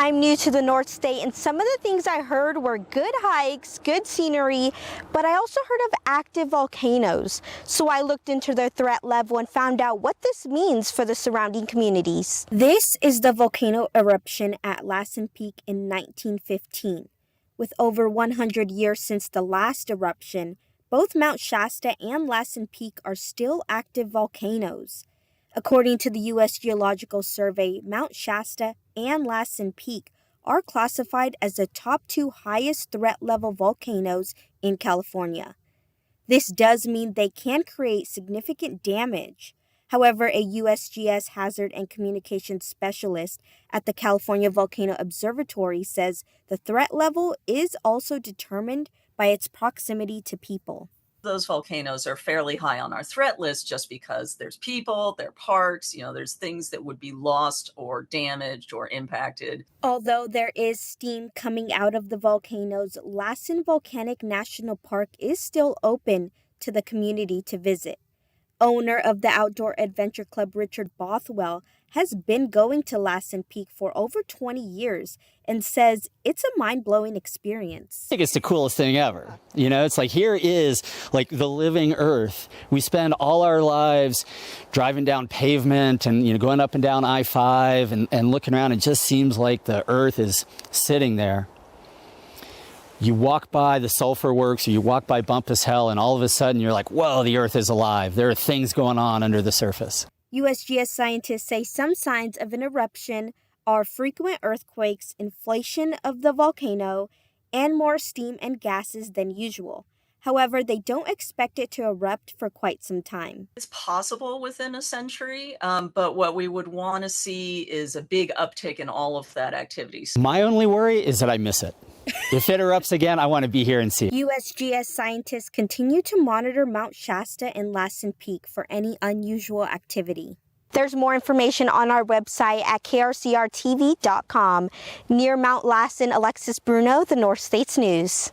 I'm new to the Northstate, and some of the things I heard were good hikes, good scenery, but I also heard of active volcanoes. So I looked into their threat level and found out what this means for the surrounding communities. This is the volcano eruption at Lassen Peak in 1915. With over 100 years since the last eruption, both Mount Shasta and Lassen Peak are still active volcanoes. According to the U.S. Geological Survey, Mount Shasta and Lassen Peak are classified as the top two highest threat level volcanoes in California. This does mean they can create significant damage. However, a USGS hazard and communications specialist at the California Volcano Observatory says the threat level is also determined by its proximity to people. Those volcanoes are fairly high on our threat list just because there's people, there are parks, there's things that would be lost or damaged or impacted. Although there is steam coming out of the volcanoes, Lassen Volcanic National Park is still open to the community to visit. Owner of the Outdoor Adventure Club, Richard Bothwell, has been going to Lassen Peak for over 20 years and says it's a mind-blowing experience. I think it's the coolest thing ever. It's like here is like the living earth. We spend all our lives driving down pavement and going up and down I-5 and looking around. It just seems like the earth is sitting there. You walk by the sulfur works or you walk by Bumpass Hell and all of a sudden you're like, whoa, the earth is alive. There are things going on under the surface. USGS scientists say some signs of an eruption are frequent earthquakes, inflation of the volcano, and more steam and gases than usual. However, they don't expect it to erupt for quite some time. It's possible within a century, but what we would want to see is a big uptick in all of that activity. My only worry is that I miss it. If it erupts again, I want to be here and see it. USGS scientists continue to monitor Mount Shasta and Lassen Peak for any unusual activity. There's more information on our website at krcrtv.com. Near Mount Lassen, Alexis Bruno, the North States News.